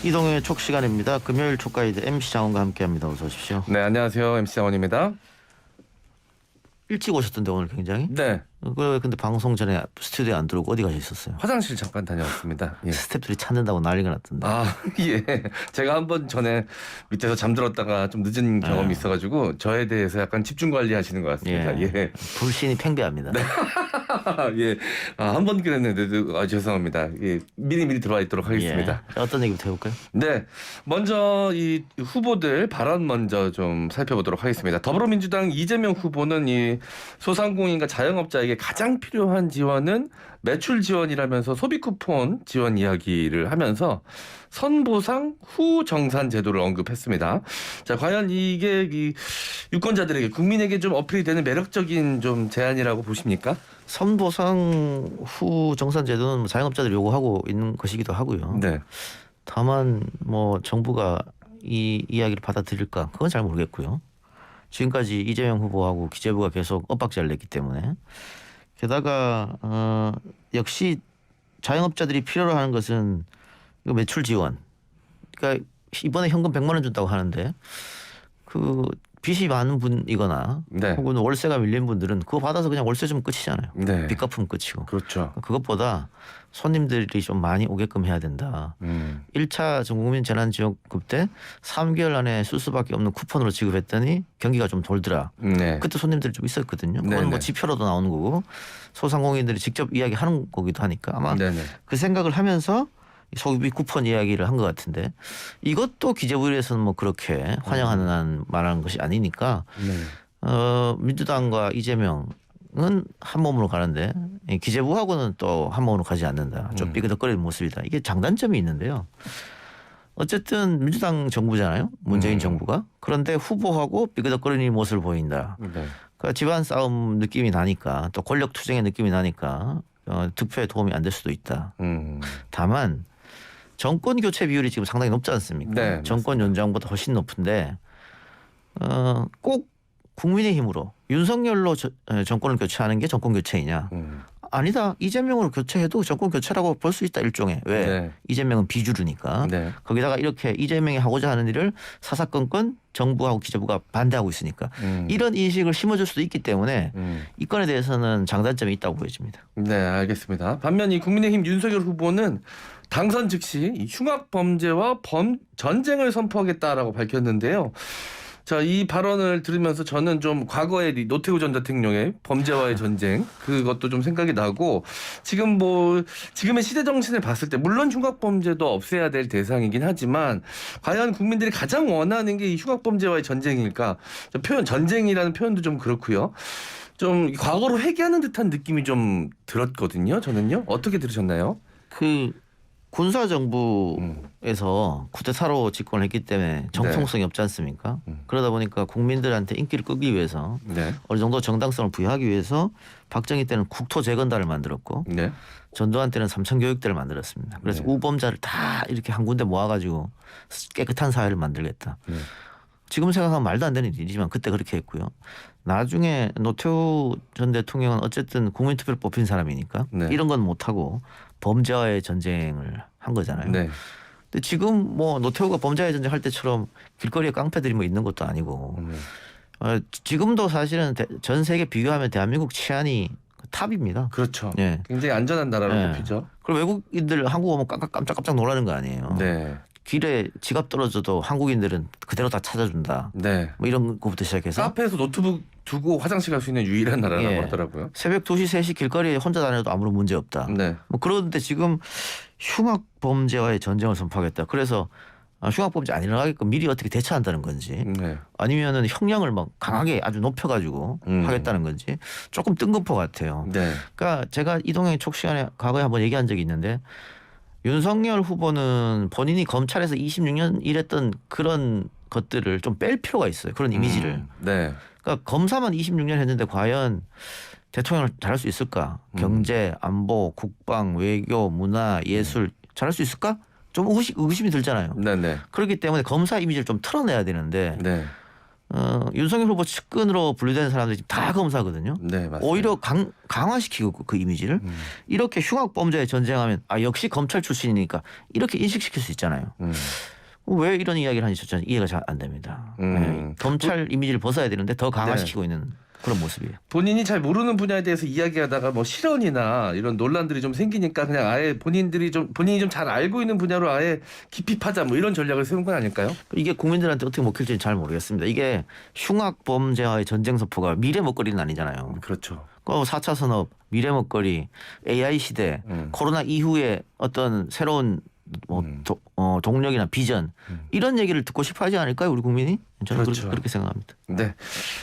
이동의 촉 시간입니다. 금요일 촉 가이드 MC 장원과 함께합니다. 어서 오십시오. 네, 안녕하세요. MC 장원입니다. 일찍 오셨던데 오늘 굉장히? 네, 근데 방송 전에 스튜디오에 안 들어오고 어디 가셨었어요? 화장실 잠깐 다녀왔습니다. 예. 스태프들이 찾는다고 난리가 났던데. 아, 예. 제가 한 번 전에 밑에서 잠들었다가 좀 늦은 경험이 있어가지고 저에 대해서 약간 집중 관리하시는 것 같습니다. 예. 불신이 팽배합니다. 예. 한 번 그랬는데도 죄송합니다. 예. 미리 들어와 있도록 하겠습니다. 자, 어떤 얘기부터 해볼까요? 네, 먼저 이 후보들 발언 먼저 좀 살펴보도록 하겠습니다. 더불어민주당 이재명 후보는 이 소상공인과 자영업자에게 가장 필요한 지원은 매출 지원이라면서 소비 쿠폰 지원 이야기를 하면서 선보상 후 정산 제도를 언급했습니다. 자, 과연 이게 이 유권자들에게 국민에게 좀 어필이 되는 매력적인 좀 제안이라고 보십니까? 선보상 후 정산 제도는 뭐 자영업자들이 요구하고 있는 것이기도 하고요. 네. 다만 뭐 정부가 이 이야기를 받아들일까 그건 잘 모르겠고요. 지금까지 이재명 후보하고 기재부가 계속 엇박자를 냈기 때문에 게다가 역시 자영업자들이 필요로 하는 것은 이거 매출 지원. 그러니까 이번에 현금 100만 원 준다고 하는데 그 빚이 많은 분이거나 네. 혹은 월세가 밀린 분들은 그거 받아서 그냥 월세 주면 끝이잖아요. 네. 빚 갚으면 끝이고. 그렇죠. 그것보다 손님들이 좀 많이 오게끔 해야 된다. 1차 전국민 재난지원금 때 3개월 안에 쓸 수밖에 없는 쿠폰으로 지급했더니 경기가 좀 돌더라. 네. 그때 손님들이 좀 있었거든요. 그건 네네. 뭐 지표로도 나오는 거고 소상공인들이 직접 이야기하는 거기도 하니까 아마 네네. 그 생각을 하면서 소비 쿠폰 이야기를 한 것 같은데 이것도 기재부에서는 뭐 그렇게 환영하는 말하는 것이 아니니까 네. 민주당과 이재명은 한 몸으로 가는데 기재부하고는 또 한 몸으로 가지 않는다. 좀 삐그덕거리는 모습이다. 이게 장단점이 있는데요. 어쨌든 민주당 정부잖아요. 문재인 정부가. 그런데 후보하고 삐그덕거리는 모습을 보인다. 네. 그러니까 집안 싸움 느낌이 나니까 또 권력 투쟁의 느낌이 나니까 득표에 도움이 안 될 수도 있다. 다만 정권 교체 비율이 지금 상당히 높지 않습니까? 네, 정권 연장보다 훨씬 높은데 꼭 국민의힘으로 윤석열로 정권을 교체하는 게 정권 교체이냐? 아니다. 이재명으로 교체해도 정권 교체라고 볼 수 있다 일종의. 왜? 네. 이재명은 비주류니까. 네. 거기다가 이렇게 이재명이 하고자 하는 일을 사사건건 정부하고 기재부가 반대하고 있으니까 이런 인식을 심어줄 수도 있기 때문에 이 건에 대해서는 장단점이 있다고 보여집니다. 네, 알겠습니다. 반면 이 국민의힘 윤석열 후보는 당선 즉시 이 흉악 범죄와 전쟁을 선포하겠다라고 밝혔는데요. 자, 이 발언을 들으면서 저는 좀 과거의 노태우 전 대통령의 범죄와의 전쟁 그것도 좀 생각이 나고 지금 뭐 지금의 시대 정신을 봤을 때 물론 흉악 범죄도 없애야 될 대상이긴 하지만 과연 국민들이 가장 원하는 게 이 흉악 범죄와의 전쟁일까? 표현 전쟁이라는 표현도 좀 그렇고요. 좀 과거로 회귀하는 듯한 느낌이 좀 들었거든요. 저는요. 어떻게 들으셨나요? 그 군사 정부에서 쿠데타로 집권을 했기 때문에 정통성이 없지 않습니까? 그러다 보니까 국민들한테 인기를 끌기 위해서 네. 어느 정도 정당성을 부여하기 위해서 박정희 때는 국토재건단을 만들었고 네. 전두환 때는 삼천교육대를 만들었습니다. 그래서 네. 우범자를 다 이렇게 한 군데 모아가지고 깨끗한 사회를 만들겠다. 지금 생각하면 말도 안 되는 일이지만 그때 그렇게 했고요. 나중에 노태우 전 대통령은 어쨌든 국민투표를 뽑힌 사람이니까 네. 이런 건 못하고 범죄와의 전쟁을 한 거잖아요. 네. 근데 지금 뭐 노태우가 범죄와의 전쟁 할 때처럼 길거리에 깡패들이 뭐 있는 것도 아니고 지금도 사실은 전 세계 비교하면 대한민국 치안이 탑입니다. 그렇죠. 예. 굉장히 안전한 나라로 네. 꼽히죠. 그리고 외국인들 한국 오면 깜짝깜짝 놀라는 거 아니에요. 네. 길에 지갑 떨어져도 한국인들은 그대로 다 찾아준다. 네. 뭐 이런 것부터 시작해서 카페에서 노트북 두고 화장실 갈 수 있는 유일한 나라라고 예. 하더라고요. 새벽 2시, 3시 길거리에 혼자 다녀도 아무런 문제 없다. 네. 뭐 그런데 지금 흉악 범죄와의 전쟁을 선포하겠다. 그래서 흉악 범죄 안 일어나게끔 미리 어떻게 대처한다는 건지 네. 아니면은 형량을 막 강하게 아주 높여가지고 하겠다는 건지 조금 뜬금포 같아요. 네. 그러니까 제가 이동형 촉 시간에 과거에 한번 얘기한 적이 있는데 윤석열 후보는 본인이 검찰에서 26년 일했던 그런 것들을 좀 뺄 필요가 있어요. 그런 이미지를. 네. 그러니까 검사만 26년 했는데 과연 대통령을 잘할 수 있을까? 경제, 안보, 국방, 외교, 문화, 예술 잘할 수 있을까? 좀 의심이 들잖아요. 네. 네. 그렇기 때문에 검사 이미지를 좀 털어내야 되는데 네. 윤석열 후보 측근으로 분류되는 사람들이 지금 다 검사거든요. 네, 맞습니다. 오히려 강화시키고 그 이미지를 이렇게 흉악범죄에 전쟁하면 역시 검찰 출신이니까 이렇게 인식시킬 수 있잖아요. 왜 이런 이야기를 하는지 저는 이해가 잘 안 됩니다. 네, 검찰 이미지를 벗어야 되는데 더 강화시키고 있는 그런 모습이에요. 본인이 잘 모르는 분야에 대해서 이야기하다가 뭐 실언이나 이런 논란들이 좀 생기니까 그냥 아예 본인이 좀 잘 알고 있는 분야로 아예 깊이 파자 뭐 이런 전략을 세운 건 아닐까요? 이게 국민들한테 어떻게 먹힐지는 잘 모르겠습니다. 이게 흉악범죄와의 전쟁 선포가 미래 먹거리는 아니잖아요. 그렇죠. 4차 산업, 미래 먹거리, AI 시대, 코로나 이후에 어떤 새로운 동력이나 비전 이런 얘기를 듣고 싶어 하지 않을까요? 우리 국민이? 저는 그렇죠. 그렇게 생각합니다. 네,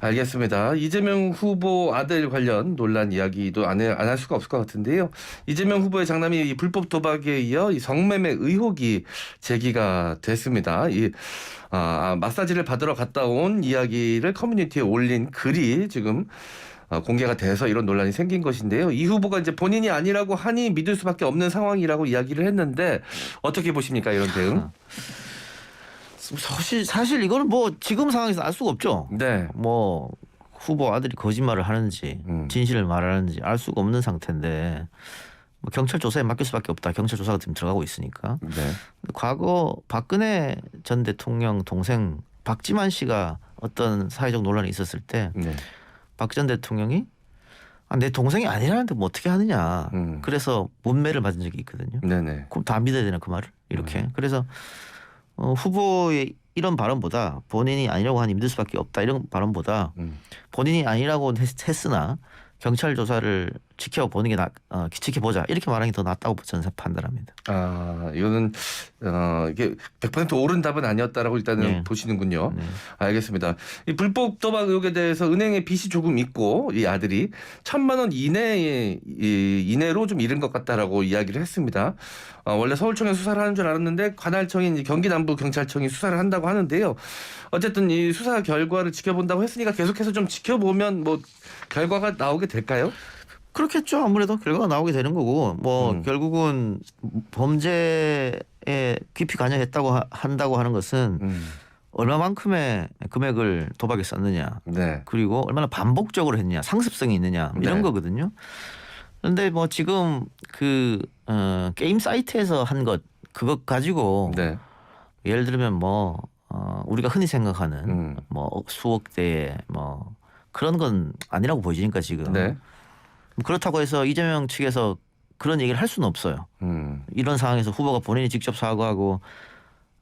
알겠습니다. 이재명 후보 아들 관련 논란 이야기도 안 할 수가 없을 것 같은데요. 이재명 후보의 장남이 이 불법 도박에 이어 이 성매매 의혹이 제기가 됐습니다. 이 마사지를 받으러 갔다 온 이야기를 커뮤니티에 올린 글이 지금 공개가 돼서 이런 논란이 생긴 것인데요. 이 후보가 이제 본인이 아니라고 하니 믿을 수밖에 없는 상황이라고 이야기를 했는데 어떻게 보십니까 이런 대응? 사실 이거는 뭐 지금 상황에서 알 수가 없죠. 네. 뭐 후보 아들이 거짓말을 하는지 진실을 말하는지 알 수가 없는 상태인데 뭐 경찰 조사에 맡길 수밖에 없다. 경찰 조사가 지금 들어가고 있으니까. 네. 과거 박근혜 전 대통령 동생 박지만 씨가 어떤 사회적 논란이 있었을 때 네. 박 전 대통령이 내 동생이 아니라는데 뭐 어떻게 하느냐. 그래서 문매를 받은 적이 있거든요. 네네. 그럼 다 믿어야 되나 그 말을 이렇게. 그래서 후보의 이런 발언보다 본인이 아니라고 하니 믿을 수밖에 없다 이런 발언보다 본인이 아니라고 했으나 경찰 조사를 지켜보는 게 지켜보자 이렇게 말하는 게 더 낫다고 저는 판단합니다. 이거는 이게 100% 옳은 답은 아니었다라고 일단은 네. 보시는군요. 네. 알겠습니다. 이 불법 도박 의혹에 대해서 은행에 빚이 조금 있고 이 아들이 1,000만 원 이내로 좀 잃은 것 같다라고 이야기를 했습니다. 원래 서울청에 수사를 하는 줄 알았는데 관할청인 경기 남부 경찰청이 수사를 한다고 하는데요. 어쨌든 이 수사 결과를 지켜본다고 했으니까 계속해서 좀 지켜보면 뭐 결과가 나오게 될까요? 그렇겠죠. 아무래도 결과가 나오게 되는 거고 뭐 결국은 범죄에 깊이 관여했다고 한다고 하는 것은 얼마만큼의 금액을 도박에 썼느냐 네. 그리고 얼마나 반복적으로 했느냐 상습성이 있느냐 이런 네. 거거든요. 그런데 뭐 지금 그 게임 사이트에서 한 것 그것 가지고 네. 예를 들면 뭐 우리가 흔히 생각하는 뭐 수억대의 뭐 그런 건 아니라고 보이니까 지금. 네. 그렇다고 해서 이재명 측에서 그런 얘기를 할 수는 없어요. 이런 상황에서 후보가 본인이 직접 사과하고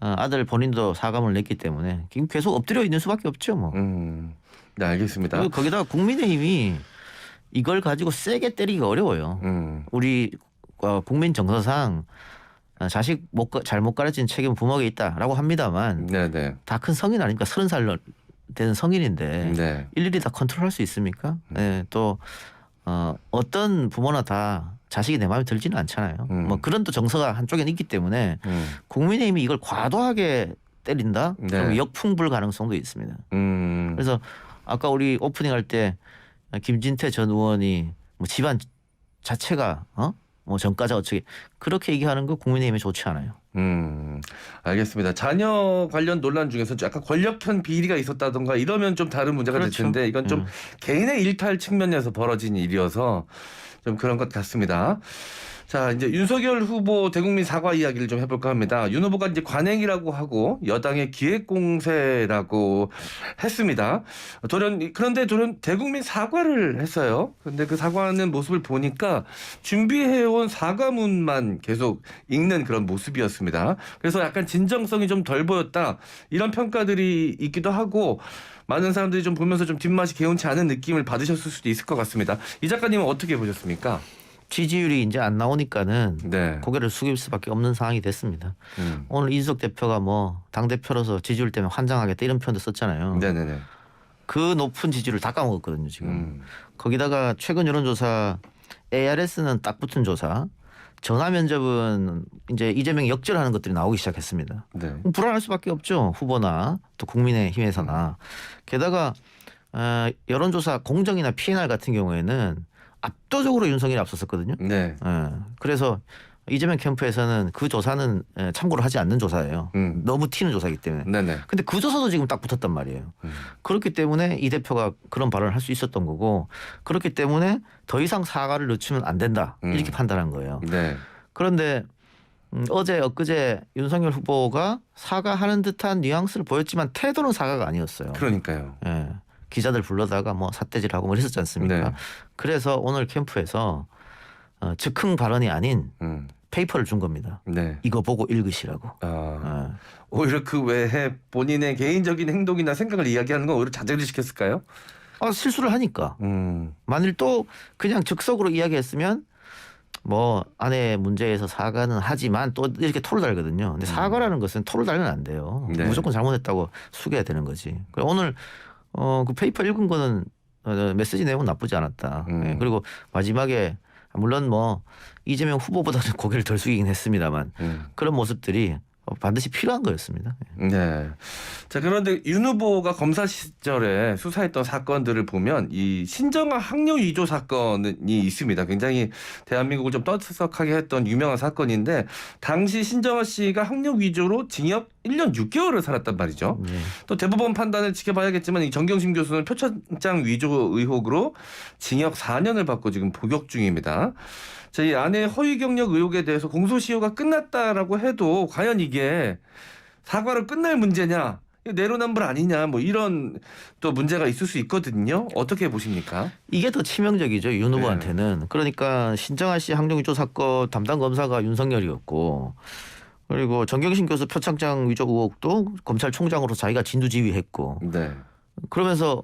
아들 본인도 사과문을 냈기 때문에 지금 계속 엎드려 있는 수밖에 없죠. 뭐. 네, 알겠습니다. 그리고 거기다가 국민의힘이 이걸 가지고 세게 때리기가 어려워요. 우리 국민 정서상 자식 잘못 가르친 책임은 부모에게 있다라고 합니다만 네네. 다 큰 성인 아닙니까? 30살 되는 성인인데 네. 일일이 다 컨트롤할 수 있습니까? 네, 또 어떤 부모나 다 자식이 내 마음에 들지는 않잖아요. 뭐 그런 또 정서가 한쪽에는 있기 때문에 국민의힘이 이걸 과도하게 때린다? 네. 그럼 역풍불 가능성도 있습니다. 그래서 아까 우리 오프닝 할 때 김진태 전 의원이 뭐 집안 자체가 뭐 전과자 어쩌게 그렇게 얘기하는 거 국민의힘에 좋지 않아요. 알겠습니다. 자녀 관련 논란 중에서 약간 권력형 비리가 있었다던가 이러면 좀 다른 문제가 될 그렇죠. 텐데 이건 좀 개인의 일탈 측면에서 벌어진 일이어서 좀 그런 것 같습니다. 자, 이제 윤석열 후보 대국민 사과 이야기를 좀 해볼까 합니다. 윤 후보가 이제 관행이라고 하고 여당의 기획 공세라고 했습니다. 그런데 대국민 사과를 했어요. 그런데 그 사과하는 모습을 보니까 준비해온 사과문만 계속 읽는 그런 모습이었습니다. 그래서 약간 진정성이 좀 덜 보였다. 이런 평가들이 있기도 하고 많은 사람들이 좀 보면서 좀 뒷맛이 개운치 않은 느낌을 받으셨을 수도 있을 것 같습니다. 이 작가님은 어떻게 보셨습니까? 지지율이 이제 안 나오니까는 네. 고개를 숙일 수밖에 없는 상황이 됐습니다. 오늘 이준석 대표가 뭐 당대표로서 지지율 때문에 환장하겠다 이런 표현도 썼잖아요. 네네네. 그 높은 지지율을 다 까먹었거든요 지금. 거기다가 최근 여론조사 ARS는 딱 붙은 조사 전화 면접은 이제 이재명이 역전하는 것들이 나오기 시작했습니다. 네. 불안할 수밖에 없죠. 후보나 또 국민의힘에서나. 게다가 여론조사 공정이나 PNR 같은 경우에는 압도적으로 윤석열이 앞섰었거든요. 네. 그래서 이재명 캠프에서는 그 조사는 참고를 하지 않는 조사예요. 너무 튀는 조사이기 때문에. 네네. 근데 그 조사도 지금 딱 붙었단 말이에요. 그렇기 때문에 이 대표가 그런 발언을 할 수 있었던 거고 그렇기 때문에 더 이상 사과를 늦추면 안 된다 이렇게 판단한 거예요. 네. 그런데 어제 엊그제 윤석열 후보가 사과하는 듯한 뉘앙스를 보였지만 태도는 사과가 아니었어요. 그러니까요. 예. 기자들 불러다가 뭐 삿대질하고 뭐 이랬었지 않습니까? 네. 그래서 오늘 캠프에서 즉흥 발언이 아닌 페이퍼를 준 겁니다. 네. 이거 보고 읽으시라고. 아, 오히려 그 외에 본인의 개인적인 행동이나 생각을 이야기하는 건 오히려 자제를 시켰을까요? 실수를 하니까. 만일 또 그냥 즉석으로 이야기했으면 뭐 아내 문제에서 사과는 하지만 또 이렇게 토를 달거든요. 근데 사과라는 것은 토를 달면 안 돼요. 네. 무조건 잘못했다고 숙여야 되는 거지. 오늘 그 페이퍼 읽은 거는 메시지 내용은 나쁘지 않았다. 예, 그리고 마지막에 물론 뭐 이재명 후보보다는 고개를 덜 숙이긴 했습니다만 그런 모습들이 반드시 필요한 거였습니다. 네. 자, 그런데 윤 후보가 검사 시절에 수사했던 사건들을 보면 이 신정아 학력 위조 사건이 있습니다. 굉장히 대한민국을 좀 떠들썩하게 했던 유명한 사건인데 당시 신정아 씨가 학력 위조로 징역 1년 6개월을 살았단 말이죠. 네. 또 대법원 판단을 지켜봐야겠지만 이 정경심 교수는 표창장 위조 의혹으로 징역 4년을 받고 지금 복역 중입니다. 자, 이 아내의 허위 경력 의혹에 대해서 공소시효가 끝났다라고 해도 과연 이게 사과로 끝날 문제냐, 내로남불 아니냐, 뭐 이런 또 문제가 있을 수 있거든요. 어떻게 보십니까? 이게 더 치명적이죠 윤 후보한테는. 그러니까 신정아 씨 학력위조 사건 담당 검사가 윤석열이었고, 그리고 정경심 교수 표창장 위조 의혹도 검찰총장으로 자기가 진두지휘했고, 네. 그러면서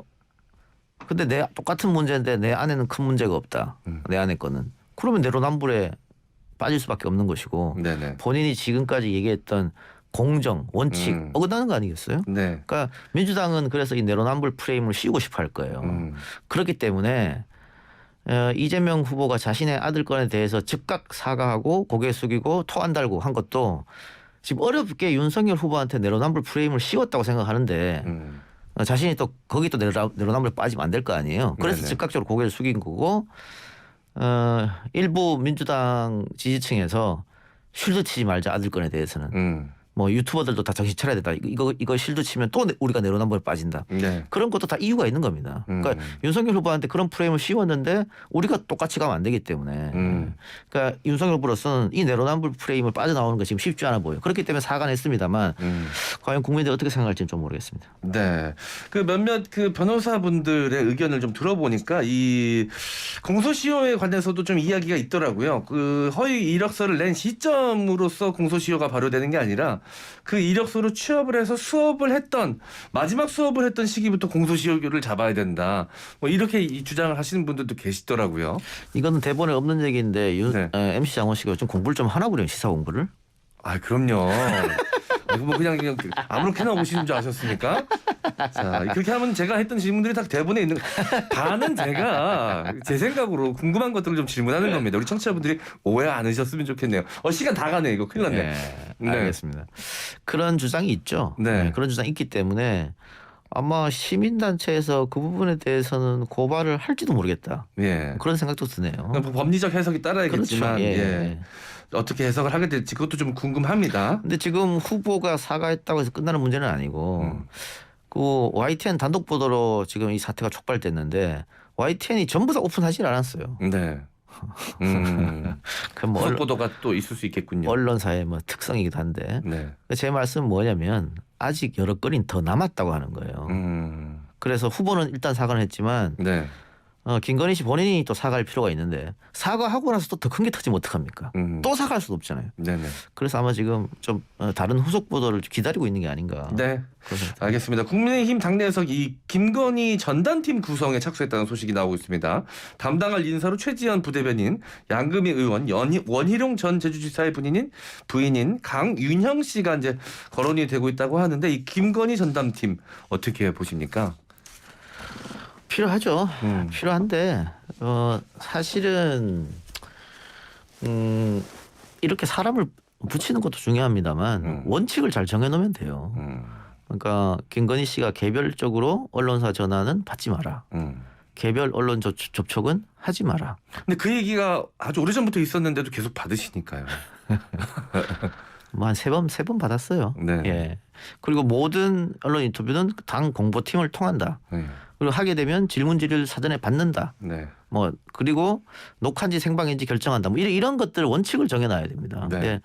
근데 내 똑같은 문제인데 내 아내는 큰 문제가 없다. 내 아내 거는. 그러면 내로남불에 빠질 수밖에 없는 것이고 네네. 본인이 지금까지 얘기했던 공정, 원칙 어긋나는 거 아니겠어요? 네. 그러니까 민주당은 그래서 이 내로남불 프레임을 씌우고 싶어 할 거예요. 그렇기 때문에 이재명 후보가 자신의 아들 건에 대해서 즉각 사과하고 고개 숙이고 토 안 달고 한 것도 지금 어렵게 윤석열 후보한테 내로남불 프레임을 씌웠다고 생각하는데 자신이 또 거기 또 내로남불에 빠지면 안 될 거 아니에요. 그래서 네네. 즉각적으로 고개를 숙인 거고 일부 민주당 지지층에서 쉴드 치지 말자 아들 건에 대해서는 뭐 유튜버들도 다 정신 차려야 된다. 이거 실드 치면 또 우리가 내로남불에 빠진다. 네. 그런 것도 다 이유가 있는 겁니다. 그러니까 윤석열 후보한테 그런 프레임을 씌웠는데 우리가 똑같이 가면 안 되기 때문에. 그러니까 윤석열 후보로서는 이 내로남불 프레임을 빠져나오는 거 지금 쉽지 않아 보여요. 그렇기 때문에 사과는 했습니다만 과연 국민들이 어떻게 생각할지는 좀 모르겠습니다. 네. 그 몇몇 그 변호사분들의 의견을 좀 들어보니까 이 공소시효에 관해서도 좀 이야기가 있더라고요. 그 허위 이력서를 낸 시점으로서 공소시효가 발효되는 게 아니라 그 이력서로 취업을 해서 수업을 했던 마지막 수업을 했던 시기부터 공소시효를 잡아야 된다. 뭐 이렇게 이 주장을 하시는 분들도 계시더라고요. 이거는 대본에 없는 얘기인데 네. MC 장원 씨가 좀 공부를 좀 하나 보네요. 시사 공부를. 아, 그럼요. 뭐 그냥 아무렇게나 오시는 줄 아셨습니까? 자, 그렇게 하면 제가 했던 질문들이 다 대본에 있는 반은 제가 제 생각으로 궁금한 것들을 좀 질문하는 겁니다. 우리 청취자분들이 오해 안 하셨으면 좋겠네요. 시간 다 가네. 이거 큰일 났네. 네, 알겠습니다. 그런 주장이 있죠. 네. 그런 주장이 있기 때문에 아마 시민단체에서 그 부분에 대해서는 고발을 할지도 모르겠다. 예. 그런 생각도 드네요. 그러니까 법리적 해석이 따라야겠지만 그렇죠. 예. 예. 어떻게 해석을 하게 될지 그것도 좀 궁금합니다. 근데 지금 후보가 사과했다고 해서 끝나는 문제는 아니고 그 YTN 단독 보도로 지금 이 사태가 촉발됐는데 YTN이 전부 다 오픈하지 않았어요. 네. 그럼 뭐 후속 보도가 또 있을 수 있겠군요. 언론사의 뭐 특성이기도 한데 네. 제 말씀은 뭐냐면 아직 여러 건이 더 남았다고 하는 거예요. 그래서 후보는 일단 사과를 했지만 네. 김건희 씨 본인이 또 사과할 필요가 있는데 사과하고 나서 또 더 큰 게 터지면 어떡합니까? 또 사과할 수도 없잖아요. 네네. 그래서 아마 지금 좀 다른 후속 보도를 기다리고 있는 게 아닌가. 네. 알겠습니다. 국민의힘 당내에서 이 김건희 전단팀 구성에 착수했다는 소식이 나오고 있습니다. 담당할 인사로 최지현 부대변인, 양금희 의원, 원희룡 전 제주지사의 부인인 강윤형 씨가 이제 거론이 되고 있다고 하는데 이 김건희 전담팀 어떻게 보십니까? 필요하죠. 필요한데 사실은 이렇게 사람을 붙이는 것도 중요합니다만 원칙을 잘 정해놓으면 돼요. 그러니까 김건희 씨가 개별적으로 언론사 전화는 받지 마라. 개별 언론 접촉은 하지 마라. 근데 그 얘기가 아주 오래전부터 있었는데도 계속 받으시니까요. 뭐 한 세 번 받았어요. 네. 예. 그리고 모든 언론 인터뷰는 당 공보팀을 통한다. 네. 그리고 하게 되면 질문지를 사전에 받는다. 네. 뭐 그리고 녹화인지 생방인지 결정한다. 뭐 이런 것들 원칙을 정해놔야 됩니다. 네. 근데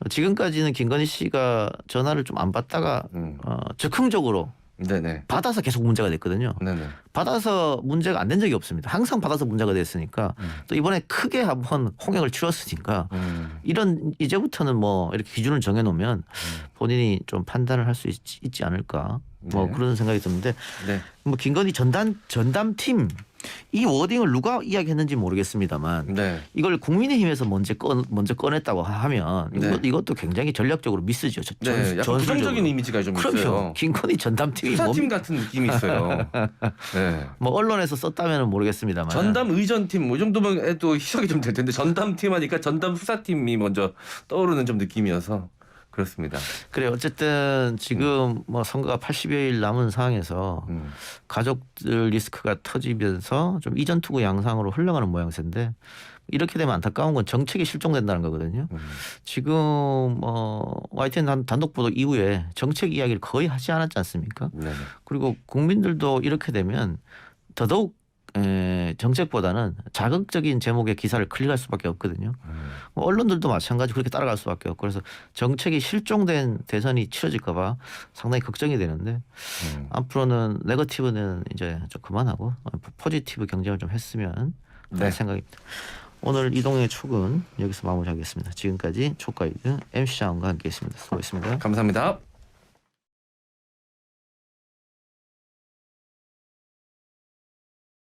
지금까지는 김건희 씨가 전화를 좀 안 받다가 적극적으로 네네. 받아서 계속 문제가 됐거든요. 네네. 받아서 문제가 안 된 적이 없습니다. 항상 받아서 문제가 됐으니까 또 이번에 크게 한번 홍역을 치렀으니까 이런 이제부터는 뭐 이렇게 기준을 정해놓으면 본인이 좀 판단을 할 수 있지 않을까 뭐 네. 그런 생각이 드는데 네. 뭐 김건희 전담팀 이 워딩을 누가 이야기했는지 모르겠습니다만 네. 이걸 국민의힘에서 먼저 꺼냈다고 하면 네. 이것도 굉장히 전략적으로 미스죠. 네. 약간 전술적으로. 부정적인 이미지가 좀 그렇죠. 있어요. 김건희 전담팀이 수사팀 같은 느낌이 있어요. 네. 뭐 언론에서 썼다면 모르겠습니다만 전담 의전팀 뭐 이 정도면 또 희석이 좀 될 텐데 전담팀 하니까 전담 수사팀이 먼저 떠오르는 좀 느낌이어서 그렇습니다. 그래 어쨌든 지금 뭐 선거가 80여일 남은 상황에서 가족들 리스크가 터지면서 좀 이전 투구 양상으로 흘러가는 모양새인데 이렇게 되면 안타까운 건 정책이 실종된다는 거거든요. 지금 YTN 단독 보도 이후에 정책 이야기를 거의 하지 않았지 않습니까? 네. 그리고 국민들도 이렇게 되면 더더욱 정책보다는 자극적인 제목의 기사를 클릭할 수밖에 없거든요. 뭐 언론들도 마찬가지 그렇게 따라갈 수밖에 없고 그래서 정책이 실종된 대선이 치러질까 봐 상당히 걱정이 되는데 앞으로는 네거티브는 이제 좀 그만하고 포지티브 경쟁을 좀 했으면 네. 하는 생각입니다. 오늘 이동의 촉은 여기서 마무리하겠습니다. 지금까지 촉가이드 MC 장원과 함께했습니다. 수고했습니다. 감사합니다.